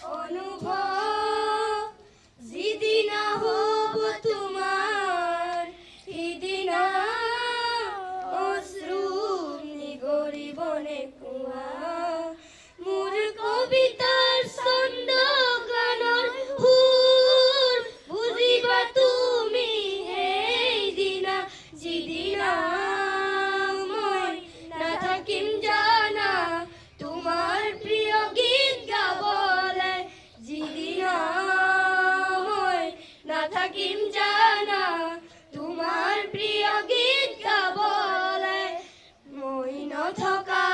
অনুভব যিদিনা হব তোমাৰ সিদিনা অশ্ৰু নিগৰিবনে কোৱা মোৰ কবিতাৰ ছন্দ গানৰ সুৰ বুজিবা তুমি সেইদিনা যিদিনা মই নাথাকিম জানা তোমাৰ প্ৰিয় গীত গাবলে যিদিনা মই নাথাকিম জানা তোমাৰ প্ৰিয় গীত গাবলে মই নথকা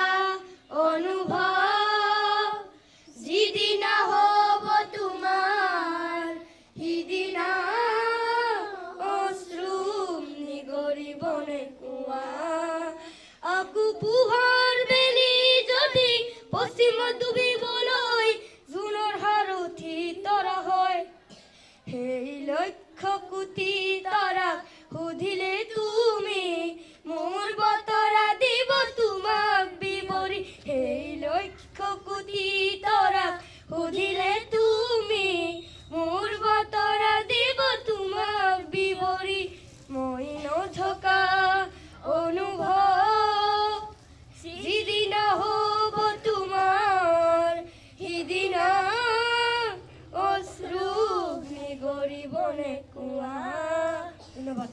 অনুভৱ যিদিনা হ'ব তোমাৰ সিদিনা অশ্ৰু নিগৰিবনে কোৱা আকৌ পোহৰ বেলি যদি পশ্চিমত ডুবিবলৈ জোনৰ সাৰথি তৰা হয় সেই লক্ষ কোটি তৰাক সুধিলে তুমি মোৰ বতৰা দিব তোমাক বিৱৰি সেই লক্ষ কোটি তৰাক সুধিলে তুমি মোৰ বতৰা দিব তোমাক বিৱৰি মই নথকা অনুভৱ যিদিনা হ'ব তোমাৰ সিদিনা অশ্ৰু নিগৰিবনে কোৱা ধন্যবাদ।